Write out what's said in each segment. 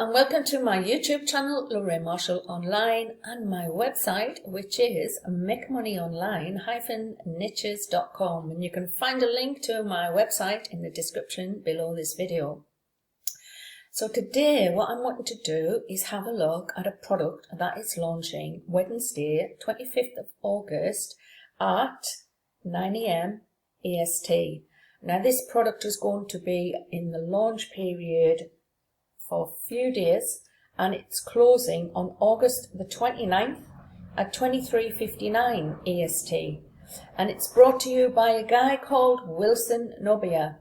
and welcome to my YouTube channel, Lorraine Marshall Online, and my website, which is makemoneyonline-niches.com, and you can find a link to my website in the description below this video. So today what I'm wanting to do is have a look at a product that is launching Wednesday 25th of August at 9 AM EST. Now this product is going to be in the launch period for a few days, and it's closing on August the 29th at 23:59 EST, and it's brought to you by a guy called Wilson Nobia,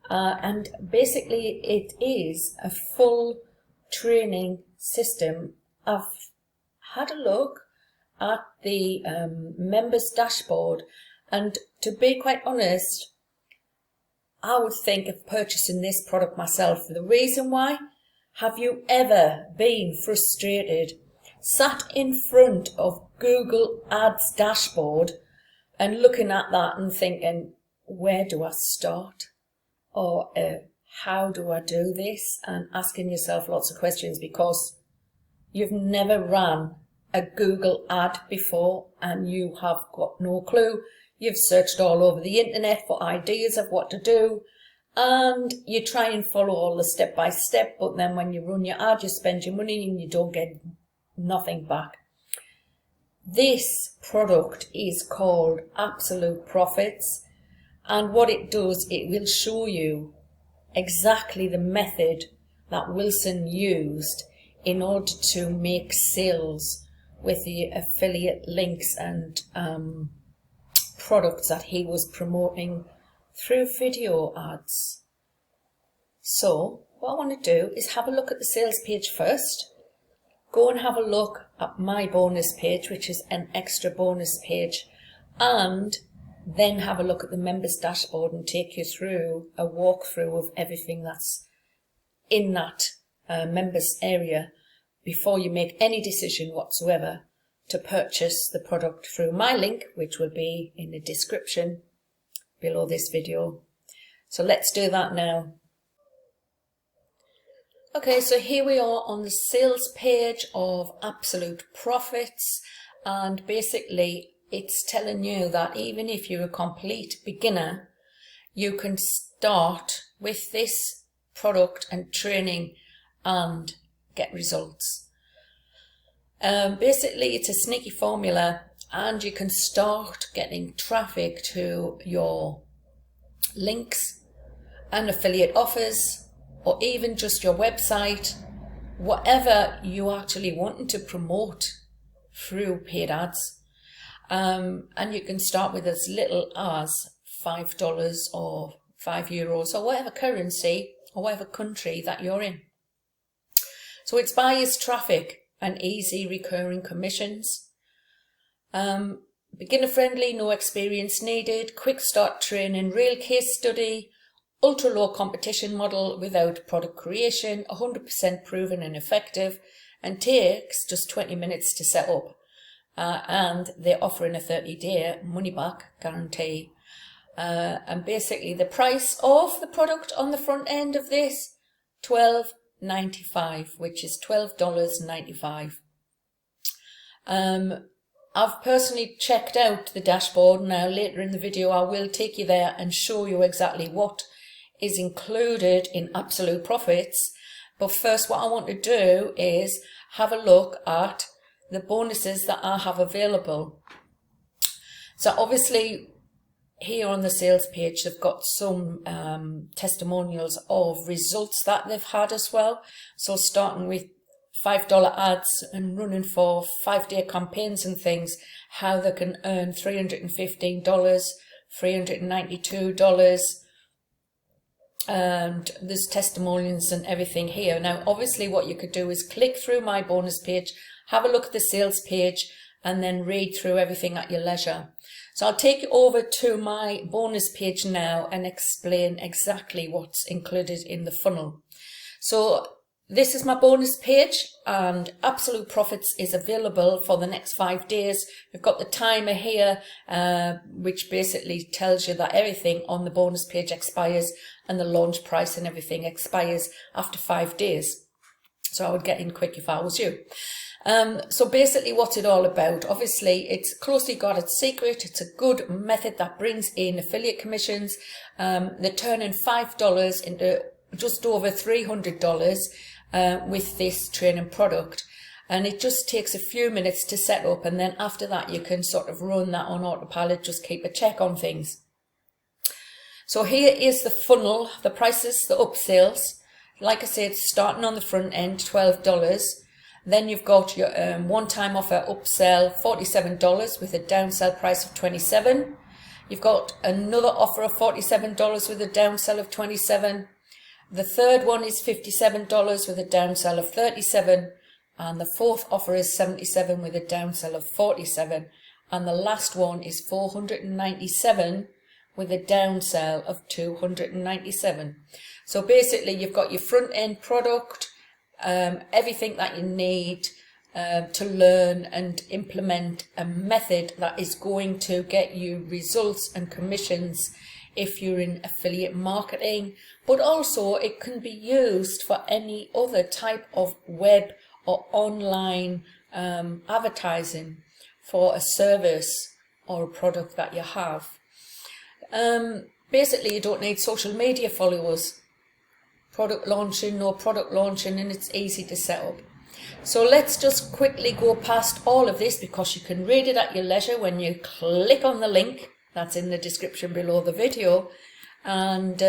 and basically it is a full training system. I've had a look at the members dashboard, and to be quite honest, I would think of purchasing this product myself. The reason why? Have you ever been frustrated, sat in front of Google Ads dashboard and looking at that and thinking, where do I start? Or how do I do this? And asking yourself lots of questions because you've never ran a Google ad before and you have got no clue. You've searched all over the internet for ideas of what to do, and you try and follow all the step by step, but then when you run your ad, you spend your money and you don't get nothing back. This product is called Absolute Profits, and what it does, it will show you exactly the method that Wilson used in order to make sales with the affiliate links and products that he was promoting through video ads. So what I want to do is have a look at the sales page first, go and have a look at my bonus page, which is an extra bonus page, and then have a look at the members dashboard and take you through a walkthrough of everything that's in that members area before you make any decision whatsoever to purchase the product through my link, which will be in the description below this video. So let's do that now. Okay, so here we are on the sales page of Absolute Profits, and basically it's telling you that even if you're a complete beginner, you can start with this product and training and get results. Basically it's a sneaky formula, and you can start getting traffic to your links and affiliate offers, or even just your website, whatever you actually want to promote through paid ads. And you can start with as little as $5 or €5 or whatever currency or whatever country that you're in. So it's buyers traffic and easy recurring commissions. Beginner friendly, no experience needed, quick start training, real case study, ultra low competition model without product creation, 100% proven and effective, and takes just 20 minutes to set up. And they're offering a 30-day money back guarantee. And basically the price of the product on the front end of this, $12.95, which is $12.95. I've personally checked out the dashboard. Now later in the video I will take you there and show you exactly what is included in Absolute Profits. But first what I want to do is have a look at the bonuses that I have available. So obviously here on the sales page they've got some testimonials of results that they've had as well. So starting with $5 ads and running for 5-day campaigns and things, how they can earn $315, $392, and there's testimonials and everything here. Now obviously what you could do is click through my bonus page, have a look at the sales page, and then read through everything at your leisure. So I'll take you over to my bonus page now and explain exactly what's included in the funnel. So this is my bonus page, and Absolute Profits is available for the next 5 days. We've got the timer here, which basically tells you that everything on the bonus page expires and the launch price and everything expires after 5 days. So I would get in quick if I was you. So basically what's it all about? Obviously it's closely guarded secret. It's a good method that brings in affiliate commissions. They're turning $5 into just over $300 with this training product. And it just takes a few minutes to set up, and then after that you can sort of run that on autopilot, just keep a check on things. So here is the funnel, the prices, the upsells. Like I said, starting on the front end, $12. Then you've got your one-time offer upsell, $47 with a downsell price of $27. You've got another offer of $47 with a downsell of $27. The third one is $57 with a downsell of $37. And the fourth offer is $77 with a downsell of $47. And the last one is $497 with a downsell of $297. So basically you've got your front end product, everything that you need to learn and implement a method that is going to get you results and commissions if you're in affiliate marketing, but also it can be used for any other type of web or online advertising for a service or a product that you have. Basically you don't need social media followers. Product launching, no product launching, and it's easy to set up. So let's just quickly go past all of this because you can read it at your leisure when you click on the link that's in the description below the video. And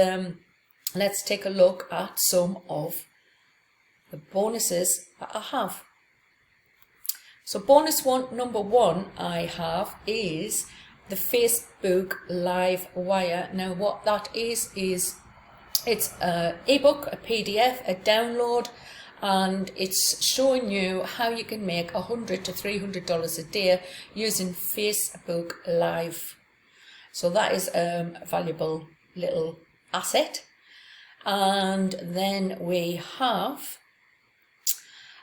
let's take a look at some of the bonuses that I have. So bonus number one I have is the Facebook LIVEWIRE. Now what that is it's an ebook, a PDF, a download, and it's showing you how you can make $100 to $300 a day using Facebook Live. So that is a valuable little asset. And then we have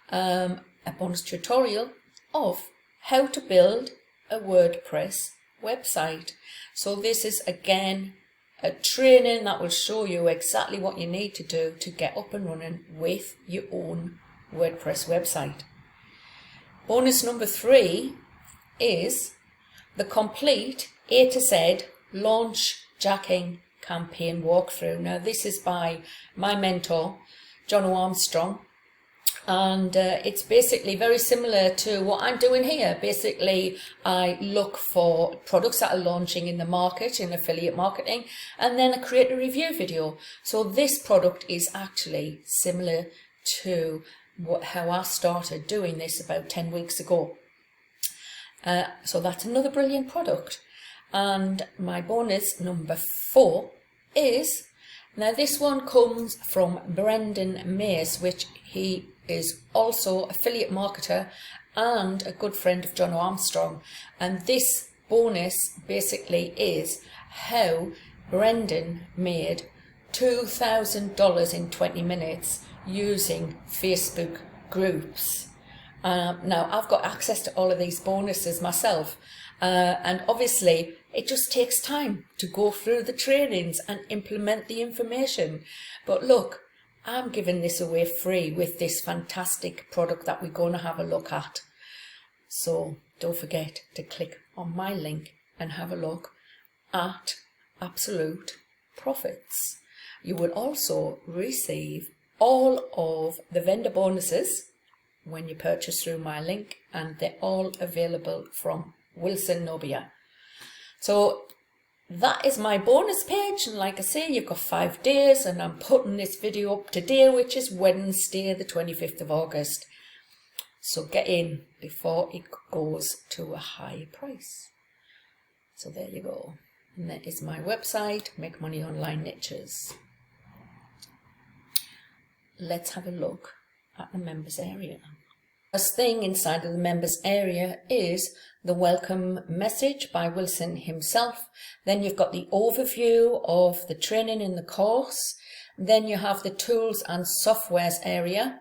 a bonus tutorial of how to build a WordPress website. So this is again a training that will show you exactly what you need to do to get up and running with your own WordPress website. Bonus number 3 is the complete A to Z launch jacking campaign walkthrough. Now this is by my mentor John Armstrong, and it's basically very similar to what I'm doing here. Basically I look for products that are launching in the market in affiliate marketing, and then I create a review video. So this product is actually similar to how I started doing this about 10 weeks ago. So that's another brilliant product. And my bonus number 4 is, now this one comes from Brendan Mays, which he is also affiliate marketer and a good friend of John Armstrong. And this bonus basically is how Brendan made $2,000 in 20 minutes using Facebook groups. Now I've got access to all of these bonuses myself, and obviously it just takes time to go through the trainings and implement the information. But look, I'm giving this away free with this fantastic product that we're going to have a look at. So don't forget to click on my link and have a look at absolute profits. You will also receive all of the vendor bonuses when you purchase through my link, and they're all available from Wilson Nobia. So that is my bonus page, and like I say, you've got 5 days, and I'm putting this video up today, which is Wednesday the 25th of August. So get in before it goes to a high price. So there you go. And that is my website, Make Money Online Niches. Let's have a look at the members area. First thing inside of the members area is the welcome message by Wilson himself. Then you've got the overview of the training in the course. Then you have the tools and softwares area.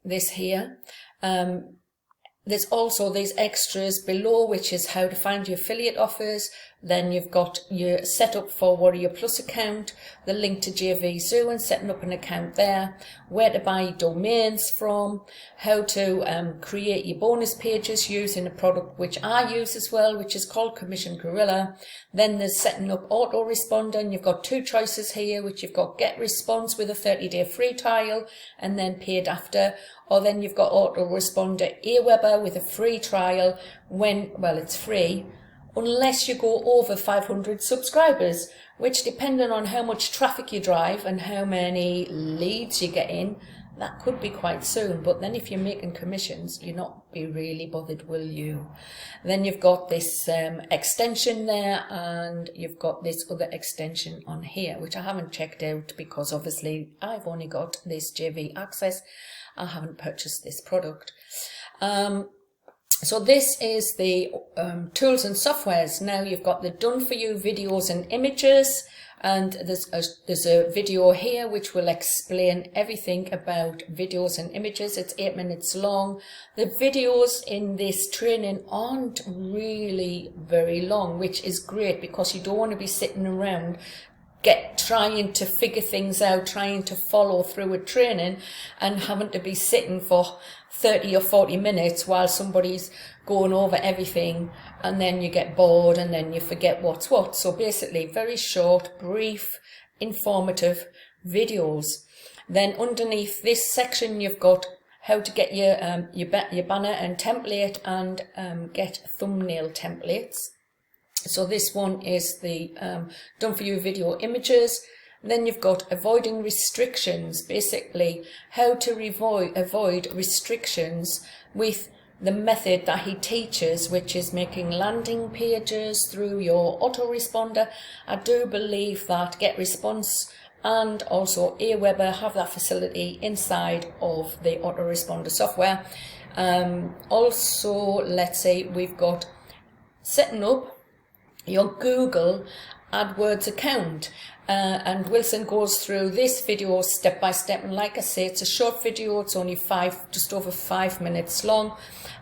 This here. There's also these extras below, which is how to find your affiliate offers, Then you've got your setup for Warrior Plus account, the link to JVZoo and setting up an account there, where to buy domains from, how to create your bonus pages using a product which I use as well, which is called Commission Gorilla. Then there's setting up autoresponder, and you've got two choices here, which you've got get response with a 30-day free trial and then paid after, or then you've got autoresponder Aweber with a free trial when, well, it's free, unless you go over 500 subscribers, which depending on how much traffic you drive and how many leads you get in, that could be quite soon. But then if you're making commissions, you'll not be really bothered, will you? Then you've got this extension there, and you've got this other extension on here, which I haven't checked out because obviously I've only got this JV access. I haven't purchased this product. So this is the tools and softwares. Now you've got the done for you videos and images, and there's a video here which will explain everything about videos and images. It's 8 minutes long. The videos in this training aren't really very long, which is great because you don't want to be sitting around trying to figure things out, trying to follow through a training and having to be sitting for 30 or 40 minutes while somebody's going over everything, and then you get bored and then you forget what's what. So basically very short, brief, informative videos. Then underneath this section you've got how to get your banner and template and get thumbnail templates. So this one is the done for you video images. Then you've got avoiding restrictions, basically how to avoid restrictions with the method that he teaches, which is making landing pages through your autoresponder. I do believe that GetResponse and also Aweber have that facility inside of the autoresponder software. Also, let's say we've got setting up your Google AdWords account, and Wilson goes through this video step by step, and like I say, it's a short video, it's only just over 5 minutes long.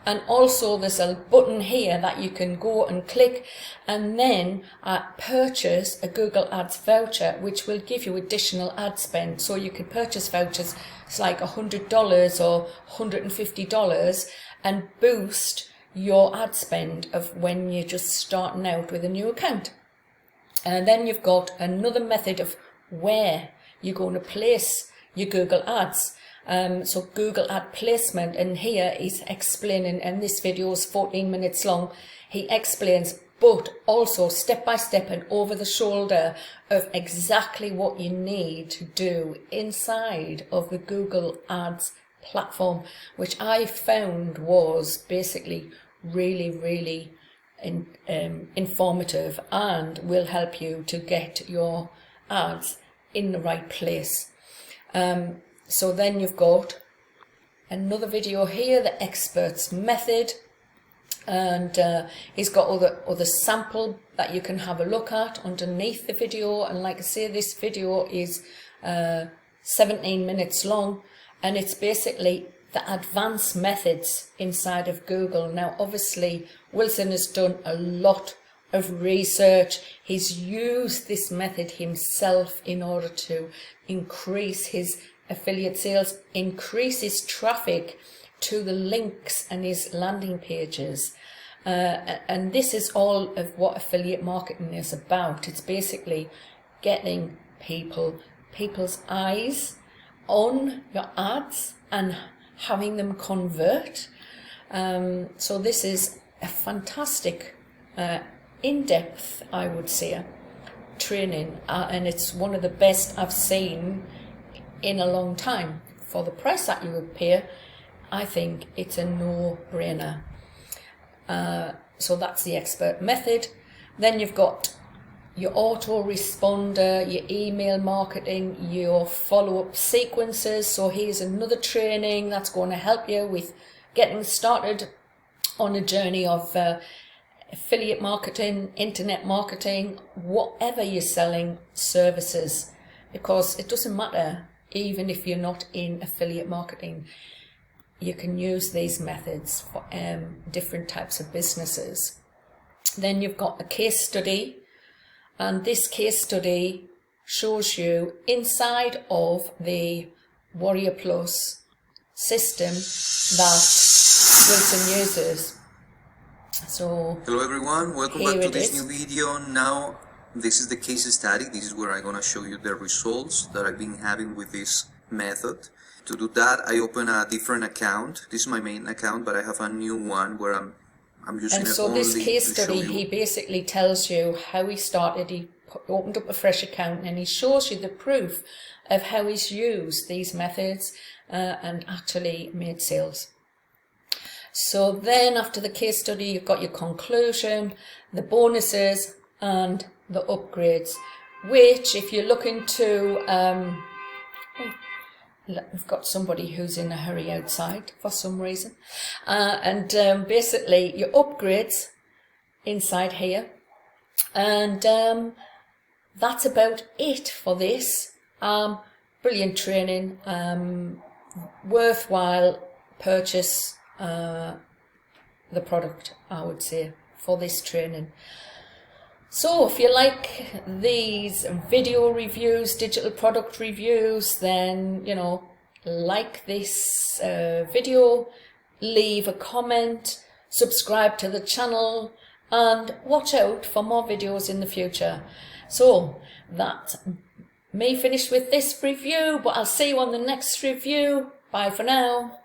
And also there's a button here that you can go and click and then purchase a Google Ads voucher, which will give you additional ad spend. So you can purchase vouchers, it's like $100 or $150, and boost your ad spend of when you're just starting out with a new account. And then you've got another method of where you're going to place your Google ads. So Google ad placement, and here he's explaining, and this video is 14 minutes long, he explains, but also step by step and over the shoulder of exactly what you need to do inside of the Google Ads platform, which I found was basically really informative and will help you to get your ads in the right place. So then you've got another video here, the experts method, and he's got other sample that you can have a look at underneath the video. And like I say, this video is 17 minutes long, and it's basically the advanced methods inside of Google. Now obviously Wilson has done a lot of research. He's used this method himself in order to increase his affiliate sales, increase his traffic to the links and his landing pages. And this is all of what affiliate marketing is about. It's basically getting people's eyes on your ads and having them convert. So this is a fantastic, in-depth, I would say, training, and it's one of the best I've seen in a long time. For the price that you would pay, I think it's a no-brainer. So that's the expert method. Then you've got your autoresponder, your email marketing, your follow-up sequences. So here's another training that's going to help you with getting started on a journey of affiliate marketing, internet marketing, whatever you're selling, services, because it doesn't matter. Even if you're not in affiliate marketing, you can use these methods for different types of businesses. Then you've got a case study, and this case study shows you inside of the Warrior Plus system that Wilson uses. So hello everyone, welcome back to this new video. Now this is the case study. This is where I'm gonna show you the results that I've been having with this method. To do that, I open a different account. This is my main account, but I have a new one where I'm using it only to show you. And so this case study, he basically tells you how he started. He opened up a fresh account and he shows you the proof of how he's used these methods and actually made sales. So then after the case study, you've got your conclusion, the bonuses and the upgrades, which if you're looking to, we've got somebody who's in a hurry outside for some reason, basically your upgrades inside here, and that's about it for this. Brilliant training, worthwhile purchase the product, I would say, for this training. So if you like these video reviews, digital product reviews, then, you know, like this video, leave a comment, subscribe to the channel, and watch out for more videos in the future. So that may finish with this review, but I'll see you on the next review. Bye for now.